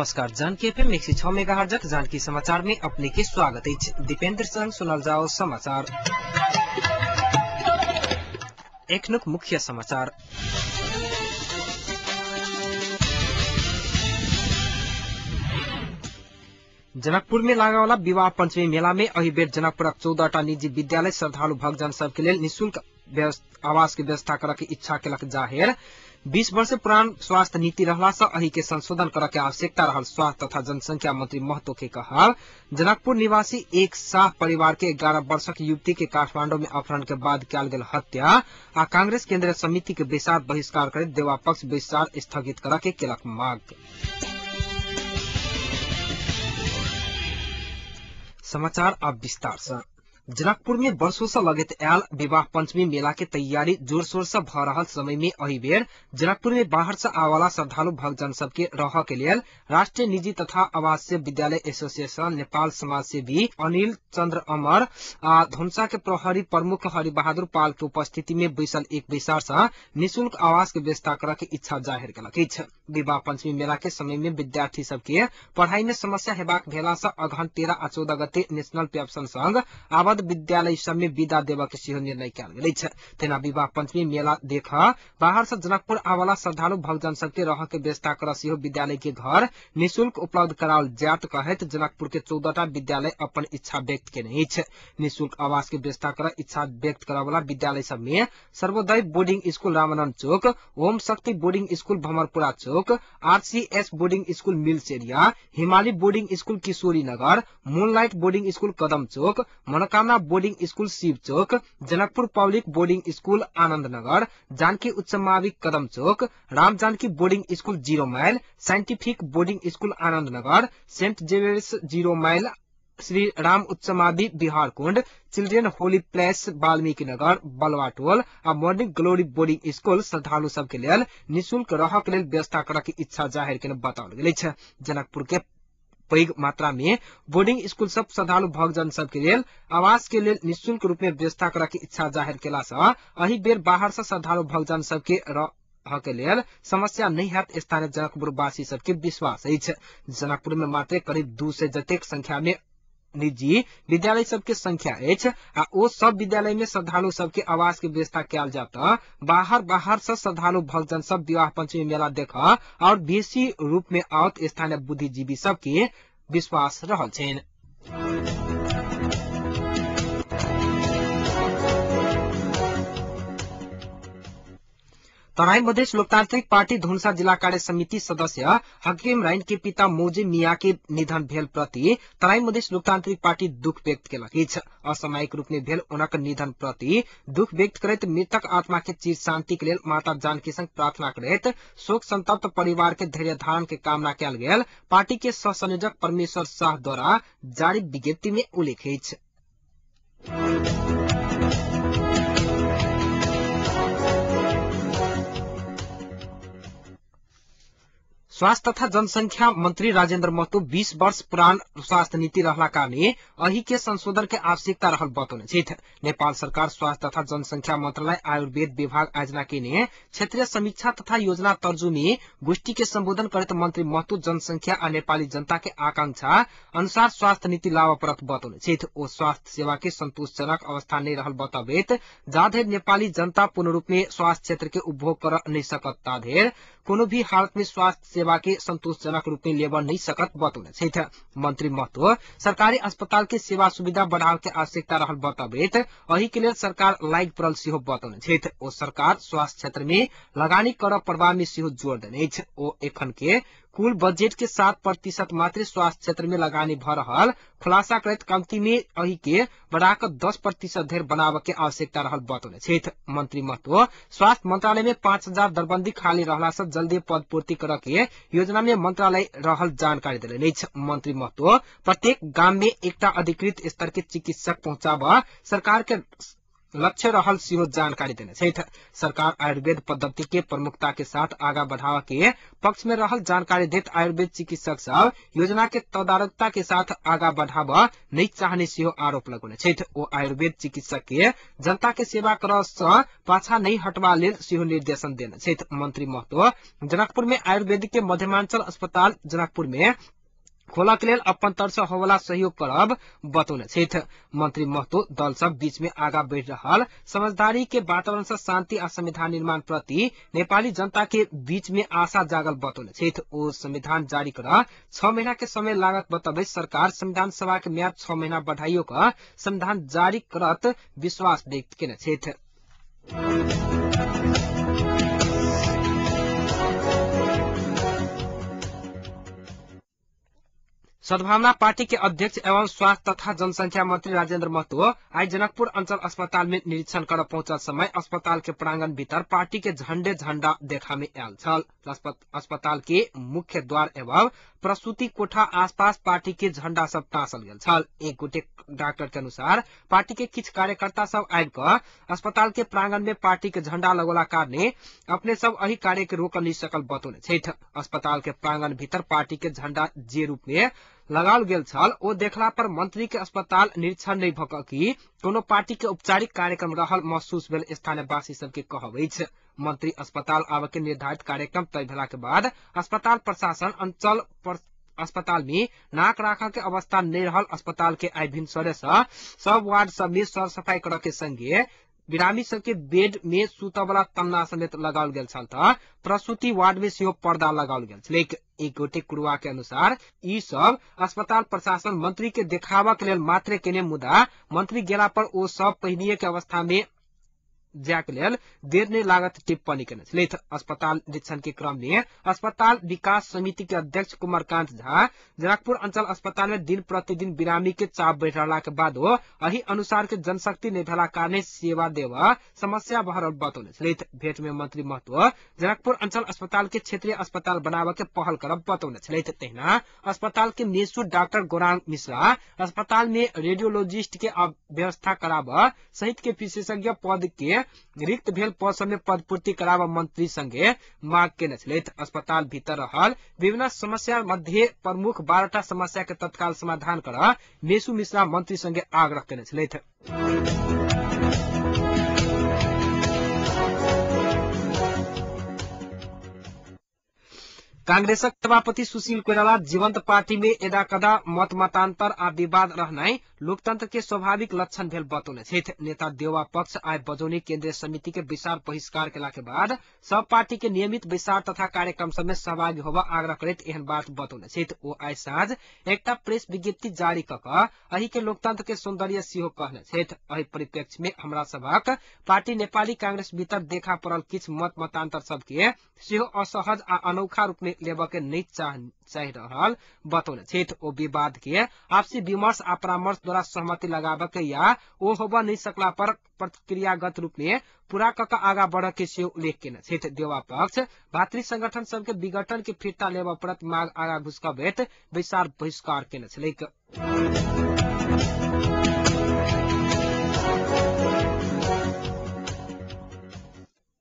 नमस्कार। Janaki FM 106 megahertz Janaki समाचार में अपने के स्वागत है। दीपेंद्र संग सुनल जाओ समाचार। एक नुक मुख्य समाचार। जनकपुर में लागे वाला विवाह पंचमी मेला में अही बेर जनकपुर 14टा निजी विद्यालय श्रद्धालु भक्तजन सबके लिए निःशुल्क आवास की व्यवस्था करे के इच्छा केलक जाहिर। 20 वर्ष पुरान स्वास्थ्य नीति रहला से अही के संशोधन करे के आवश्यकता रहल। स्वास्थ्य तथा जनसंख्या मंत्री महतो के कहल जनकपुर निवासी एक शाह परिवार के 11 वर्षक युवती के काठमांडू में अपहरण के बाद कयल गेल हत्या आ कांग्रेस केंद्रीय समिति के बैसार बहिष्कार करैत देवा पक्ष बैसार स्थगित करे के केलक मांग। समाचार अब विस्तार से। जनकपुर में वर्षों से लगत आयल विवाह पंचमी मेला के तैयारी जोर शोर से भ रहल समय में अही बेर जनकपुर में बाहर से आवाला श्रद्धालु भक्तजन सबके रह के लिए राष्ट्रीय निजी तथा आवासीय विद्यालय एसोसिएशन नेपाल समाज सेवी अनिल चंद्र अमर आ धनुषा के प्रहरी प्रमुख हरि बहादुर पाल के उपस्थिति में बैसल एक बैसार से निःशुल्क आवास के व्यवस्था करे के इच्छा जाहिर केलक। विवाह पंचमी मेला के समय में विद्यार्थी सबके पढ़ाई में समस्या हेबाक भेला से अगहन 13 आ 14 गते नेशनल पेप्सन संघ आबद्ध विद्यालय सब में विदा देवा के सेहो निर्णय कयल गेल अछि। तेना विवाह पंचमी मेला देख बाहर से जनकपुर आवाला श्रद्धालु भक्तजन सबके रह के व्यवस्था कर सेहो विद्यालय के घर निःशुल्क उपलब्ध कराओल जात कहैत जनकपुर के 14टा विद्यालय अपन इच्छा व्यक्त केने अछि। निःशुल्क आवास के व्यवस्था कर इच्छा व्यक्त करे वाला विद्यालय सब में Sarvodaya boarding school Ramanand Chowk, Om Shakti boarding school Bhamarpura Chowk, RCS boarding school Mills Area, Himalaya boarding school Kishori Nagar, moonlight boarding school Kadam Chowk, Manokamna boarding school Shiv Chowk, Janakpur public boarding school Anand Nagar, Janki उच्च माध्यमिक Kadam Chowk, Ram Janki boarding school 0 mile, scientific boarding school Anand नगर, सेंट जेवियर्स 0 माइल, श्री राम उच्च माध्यमिक बिहार कुंड, children holy place Valmiki Nagar बलवाटोल आ मॉर्निंग ग्लोरी बोर्डिंग स्कूल श्रद्धालु सबके लेल निःशुल्क रह के लेल व्यवस्था करे के इच्छा जाहिर केने बताओल गेल अछि। जनकपुर के पैघ मात्रा में बोर्डिंग स्कूल सब श्रद्धालु भक्तजन सबके लेल आवास के लेल निःशुल्क रूप में व्यवस्था करे के इच्छा जाहिर केला से अही बेर बाहर से श्रद्धालु भक्तजन सबके के लेल समस्या नहीं हैत स्थानीय जनकपुर वासी सबके विश्वास अछि। जनकपुर में मात्र करीब 200 जतेक संख्या में निजी विद्यालय सबके संख्या अछि आ ओ सब विद्यालय में श्रद्धालु सबके आवास के व्यवस्था कयल जाता बाहर से श्रद्धालु भक्तजन सब विवाह पंचमी मेला देख और बेसी रूप में आवत स्थानीय बुद्धिजीवी सबके विश्वास रहल छनि। तराई मधेश लोकतांत्रिक पार्टी धनुषा जिला कार्य समिति सदस्य हकीम राइन के पिता मौजे मिया के निधन भेल प्रति तराई मधेश लोकतांत्रिक पार्टी दुख व्यक्त केलक अछि। असामयिक रूप में भेल उनक निधन प्रति दुख व्यक्त करैत मृतक आत्मा के चिर शांति के लेल माता जानकी संग प्रार्थना करैत शोक संतप्त परिवार के धैर्य धारण के कामना कयल गेल पार्टी के सह संयोजक परमेश्वर शाह द्वारा जारी विज्ञप्ति में उल्लेख अछि। स्वास्थ्य तथा जनसंख्या मंत्री राजेन्द्र महतो 20 वर्ष पुरान स्वास्थ्य नीति रहला कारणे अही के संशोधन के आवश्यकता रहल बतौने छथि। नेपाल सरकार स्वास्थ्य तथा जनसंख्या मंत्रालय आयुर्वेद विभाग आयोजना केने क्षेत्रीय समीक्षा तथा योजना तर्जु में गोष्ठी के संबोधन करते मंत्री महतो जनसंख्या आ नेपाली जनता के आकांक्षा अनुसार स्वास्थ्य नीति लाभप्रद बतौने छथि। ओ स्वास्थ्य सेवा के संतोषजनक अवस्था नहीं रहल बताबैत जाधेर नेपाली जनता पूर्ण रूप में स्वास्थ्य क्षेत्र के उपभोग कर नहीं सकत ताधेर कोनो भी हालत में स्वास्थ्य सेवा के संतोषजनक रूप में लेबर नहीं सकत बतौने छथि। मंत्री महतो सरकारी अस्पताल के सेवा सुविधा बढ़ाव के आवश्यकता रहल बताबैत अही के लेल सरकार लाइक परल सेहो बतौने छथि। ओ सरकार स्वास्थ्य क्षेत्र में लगानी कर प्रभाव में सेहो जोर देने अछि। ओ एखन के कुल बजट के 7% मात्र स्वास्थ्य क्षेत्र में लगानी भ रहल खुलासा करैत कम्ती में अही के बढ़ाकर 10% धरि बनावे के आवश्यकता रहल बतौने छथि। मंत्री महतो स्वास्थ्य मंत्रालय में 5000 दरबंदी खाली रहला से जल्दी पद पूर्ति करे के योजना में मंत्रालय रहल जानकारी देलनि अछि। मंत्री महतो प्रत्येक गांव में एकटा अधिकृत स्तर के चिकित्सक पहुंचाबा सरकार के लक्ष्य रहल सिहो जानकारी देने छथि। सरकार आयुर्वेद पद्धति के प्रमुखता के साथ आगा बढ़ावा के पक्ष में रहल जानकारी देत आयुर्वेद चिकित्सक सब योजना के तदारकता के साथ आगा बढ़ावा नहीं चाहने सिहो आरोप लगौने छथि। ओ आयुर्वेद चिकित्सक के जनता के सेवा करऽ सँ पाछा नहीं हटवा लेल सिहो निर्देशन देने छथि। मंत्री महतो जनकपुर में आयुर्वेदिक के मध्यमांचल अस्पताल जनकपुर में खोला के लेल अपन तरफ से होवला सहयोग करब बतौने छथि। मंत्री महतो दल सब बीच में आगा बढ़ रहल समझदारी के वातावरण से शांति आ संविधान निर्माण प्रति नेपाली जनता के बीच में आशा जागल बतौने छथि। ओ संविधान जारी कर 6 महीना के समय लागत बतबे सरकार संविधान सभा के म्याद 6 महीना बढ़ाइयो का संविधान जारी करत विश्वास व्यक्त केने छथि। सद्भावना पार्टी के अध्यक्ष एवं स्वास्थ्य तथा जनसंख्या मंत्री राजेन्द्र महतो आज जनकपुर अंचल अस्पताल में निरीक्षण कर पहुंचल समय अस्पताल के प्रांगण भीतर पार्टी के झंडा देखा में आयल छल। अस्पताल के मुख्य द्वार एवं प्रसूति कोठा आसपास पार्टी के झंडा सब टाँसल गेल छल। एक गोटे डॉक्टर के अनुसार पार्टी के किछ कार्यकर्ता सब आबि क अस्पताल के प्रांगण में पार्टी के झंडा लगोला कारणे अपने सब अही कार्य के रोक नहीं सकल बतौने छथि। अस्पताल के प्रांगण भीतर पार्टी के झंडा जे रूप में लगाओल गेल छल ओ देखला पर मंत्री के अस्पताल निरीक्षण नहीं भक कि कोनो पार्टी के औपचारिक कार्यक्रम रहल महसूस भेल स्थानीयवासी सबके कहब अछि। मंत्री अस्पताल आबय के निर्धारित कार्यक्रम तय भेला के बाद अस्पताल प्रशासन अंचल अस्पताल में नाक राखा के अवस्था नहीं रहल। अस्पताल के आई भिनसरे सब वार्ड सब में साफ सफाई करे के संगे बिरामी सबके बेड में सुतऽ वाला तन्ना समेत लगाओल गेल छल त प्रसूति वार्ड में सेहो पर्दा लगाओल गेल छल। एक गोटे कुरुआ के अनुसार ई सब अस्पताल प्रशासन मंत्री के देखावा के लेल मात्रे केने मुदा मंत्री गेला पर ओ सब पहिनिये के अवस्था में जाके लेल देर नहीं लागत टिप्पणी केने छलथि। अस्पताल निरीक्षण के क्रम में अस्पताल विकास समिति के अध्यक्ष कुमारकांत झा जनकपुर अंचल अस्पताल में दिन प्रतिदिन बिरामी के चाप बढ़ रहला के बाद अही अनुसार के जनशक्ति नहीं भेला कारणे सेवा देवा समस्या भरल बतौने छलथि। भेंट में मंत्री महतो जनकपुर अंचल अस्पताल के क्षेत्रीय अस्पताल बनावे के पहल करब बतौने छलथि। तहिना अस्पताल के मेसू डॉक्टर गौरांग मिश्रा अस्पताल में रेडियोलॉजिस्ट के व्यवस्था कराब सहित के विशेषज्ञ पद के रिक्त भेल पद सब में पदपूर्ति कराब मंत्री संगे मांग केने छलथि। अस्पताल भीतर रहल विभिन्न समस्या मध्य प्रमुख 12टा समस्या के तत्काल समाधान कर मेसू मिश्रा मंत्री संगे आग्रह केने छलथि। कांग्रेसक सभापति सुशील कोइराला जीवंत पार्टी में एदा कदा मत मतांतर आ विवाद रहनाई लोकतंत्र के स्वाभाविक लक्षण भेल बतौने छथि। नेता देवा पक्ष आय बजौनी केंद्रीय समिति के विशाल बहिष्कार केला के बाद सब पार्टी के नियमित विचार तथा कार्यक्रम सब में सहभागी होबा आग्रह करैत एहन बात बतौने छथि। ओ आय साँझ एकटा प्रेस विज्ञप्ति जारी कऽ अही के लोकतंत्र के सौंदर्य सेहो कहने छथि। अही परिप्रेक्ष्य में हमरा सबक पार्टी नेपाली कांग्रेस भीतर देखा पड़ल किछ मत मतांतर सबके सेहो असहज आ अनोखा रूप में लेबऽ के नहीं चाहि रहल बतौने छथि। ओ विवाद के आपसी विमर्श आ परामर्श द्वारा सहमति लगाबऽ के या ओ होबऽ नहीं सकला पर प्रतिक्रियागत रूप में पूरा कऽ आगा बढ़ऽ के सेहो उल्लेख केने छथि। देवा पक्ष भातृ संगठन सबके विघटन के फिरता लेबऽ पड़त मांग आगा घुसकबैत विशाल बहिष्कार केने छलैक।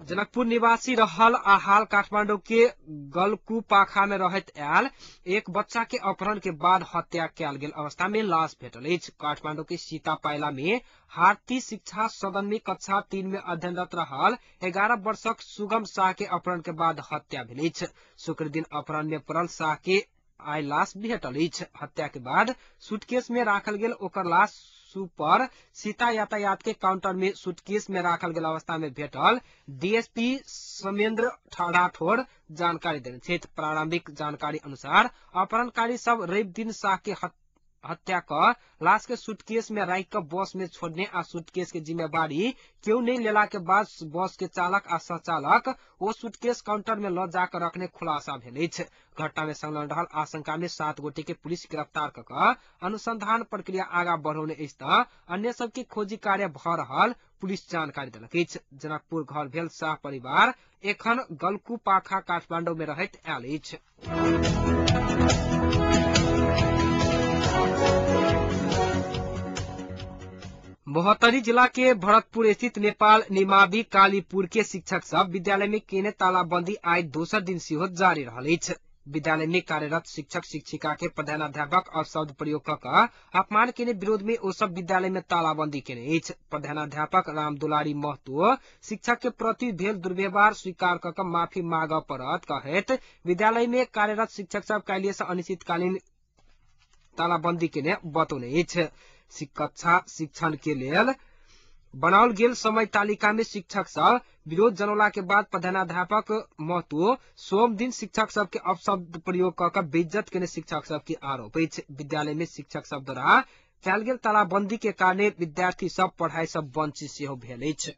जनकपुर निवासी रहल आ हाल काठमांडू के गलकुपाखा में रहत आयल एक बच्चा के अपहरण के बाद हत्या कयल गेल अवस्था में लाश भेटल अछि। काठमांडू के सीता पायला में भारतीय शिक्षा सदन में कक्षा 3 में अध्ययनरत रहल 11 वर्षक सुगम शाह के अपहरण के बाद हत्या भेल अछि। शुक्र दिन अपहरण में पड़ल शाह के आइ लाश भेटल अछि। हत्या के बाद सूटकेस में राखल गेल ओकर लाश सुपर सीता यातायात के काउंटर में सूटकेस में राखल गेल अवस्था में भेटल डीएसपी समेंद्र राठौड़ जानकारी देने छथि। प्रारंभिक जानकारी अनुसार अपहरणकारी सब रवि दिन शाह के हत्या क लाश के सूटकेस में राख कर बस में छोड़ने आ सूटकेस के जिम्मेवारी क्यों नहीं लेला के बाद बस के चालक आ सहचालक वो सूटकेस काउंटर में ल जाकर रखने खुलासा भेल अछि। घटना में संलग्न रहल आशंका में 7 गोटे के पुलिस गिरफ्तार क अनुसंधान प्रक्रिया आगा बढ़ौने अछि त अन्य सबके खोजी कार्य भ रहल पुलिस जानकारी देलक अछि। जनकपुर घर भेल शाह परिवार एखन गलकुपाखा काठमांडू में रहैत आयल अछि। महोत्तरी जिला के भरतपुर स्थित नेपाल निमावी कालीपुर के शिक्षक सब विद्यालय में केने तालाबंदी आइ दोसर दिन सेहो जारी रहल अछि। विद्यालय में कार्यरत शिक्षक शिक्षिका के प्रधानाध्यापक अपशब्द प्रयोग क अपमान केने विरोध में ओ सब विद्यालय में तालाबंदी केने अछि। प्रधानाध्यापक राम दुलारी महतो शिक्षक के प्रति भेल दुर्व्यवहार स्वीकार क माफी माग परत कहैत विद्यालय में कार्यरत शिक्षक सब काल्हि से अनिश्चितकालीन तालाबंदी केने बतौने अछि। कक्षा शिक्षण के लेल बनाओल गेल समय तालिका में शिक्षक सब विरोध जनौला के बाद प्रधानाध्यापक महतो सोम दिन शिक्षक सब के अपशब्द प्रयोग क बेइज्जत केने शिक्षक सब के आरोप अछि। विद्यालय में शिक्षक सब द्वारा कयल गेल तालाबंदी के कारणे विद्यार्थी सब पढ़ाई सब वंचित सेहो भेल अछि।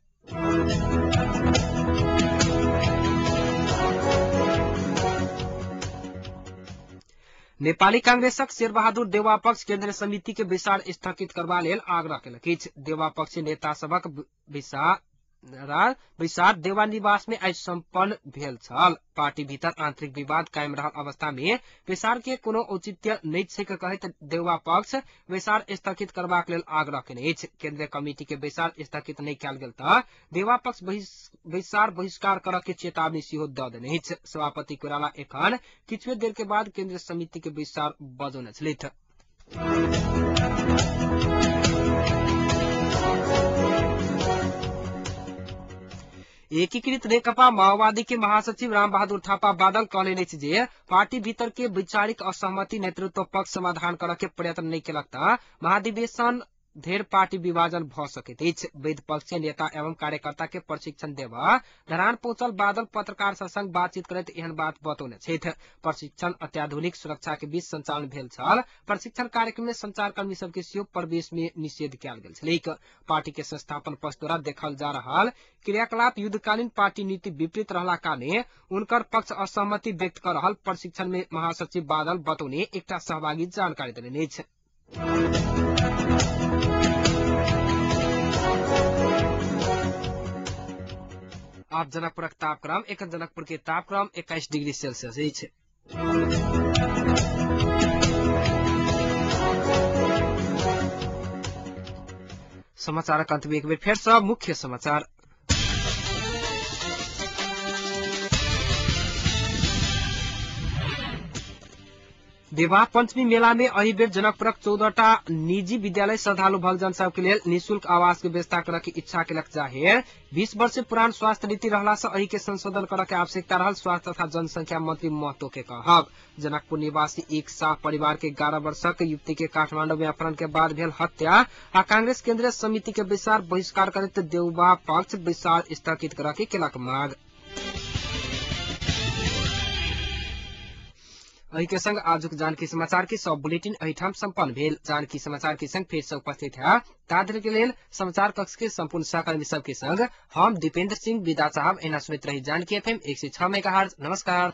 नेपाली कांग्रेसक शेरबहादुर देउवा पक्ष केन्द्रीय समिति के बैसार स्थगित करबा लेल आग्रह केलक अछि। देउवा पक्ष नेता सबक बैसार देवा निवास में आज सम्पन्न भेल छल। पार्टी भीतर आंतरिक विवाद कायम रहल अवस्था में बैसार के कोनो औचित्य नहीं छैक कहैत देउवा पक्ष बैसार स्थगित करबाक लेल आग्रह केने अछि। केन्द्रीय कमिटी के बैसार स्थगित नहीं कयल गेल त देउवा पक्ष बैसार बहिष्कार करऽ के चेतावनी सेहो द देने अछि। सभापति कोइराला एखन किछुए देर के बाद केन्द्रीय समिति के बैसार बजौने छलथि। एकीकृत नेकपा माओवादी के महासचिव राम बहादुर थापा बादल कहलेन अछि जे पार्टी भीतर के वैचारिक असहमति नेतृत्व पक्ष समाधान करऽ के प्रयत्न नहीं केलक त महाधिवेशन धेर पार्टी विभाजन भ सकैत अछि। वैध पक्षीय नेता एवं कार्यकर्ता के प्रशिक्षण देवा धरान पहुंचल बादल पत्रकार संग बातचीत करैत एहन बात बतौने छथि। प्रशिक्षण अत्याधुनिक सुरक्षा के बीच संचालन भेल छल। प्रशिक्षण कार्यक्रम में संचारकर्मी सबके सेहो प्रवेश में निषेध कयल गेल छलैक। पार्टी के संस्थापन पक्ष द्वारा देखल जा रहल क्रियाकलाप युद्धकालीन पार्टी नीति विपरीत रहला कारणे उनकर पक्ष असहमति व्यक्त कर रहल प्रशिक्षण में महासचिव बादल बतौने एकटा सहभागी जानकारी देने अछि। आप जनकपुरक तापक्रम एखन जनकपुर के तापक्रम 21 डिग्री सेल्सियस अछि। समाचारक अंत में एक बेर फेर से मुख्य समाचार। विवाह पंचमी मेला में अही बेर जनकपुरक 14टा निजी विद्यालय श्रद्धालु भक्तजन सब के लेल निःशुल्क आवास के व्यवस्था करऽ के इच्छा केलक जाहिर 20 वर्ष से पुरान स्वास्थ्य नीति रहला से अही के संशोधन करऽ के आवश्यकता रहल स्वास्थ्य तथा जनसंख्या मंत्री महतो के कहब। जनकपुर निवासी एक शाह परिवार के 11 वर्षक युवती के काठमांडू में अपहरण के बाद भेल हत्या आ कांग्रेस केंद्रीय समिति के बैसार बहिष्कार करैत देउवा पक्ष बैसार स्थगित करऽ के केलक मांग। अही के संग आजुक जानकी समाचार के सब बुलेटिन अहिठाम संपन्न भेल। जानकी समाचार के संग फेर से उपस्थित है ताधर के लेल समाचार कक्ष के संपूर्ण सहकर्मी सब के संग हम दीपेंद्र सिंह विदा साहब एना सुनित रही जानकी FM 106 मेगाहर्ट्ज। नमस्कार।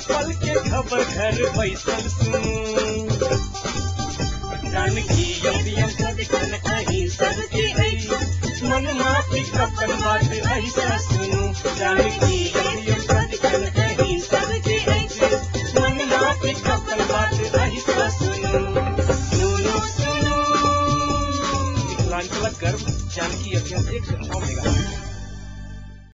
पल के खबर घर बैसल जानकी अही सबके मन माफी कपन बात ऐसा सुनो जानकी अही सबके मन माफी कपन बात ऐसा सुनो सुनो सुनो। मिथिलांचल गर्व जानकी FM 106 मेगाहर्ट्ज।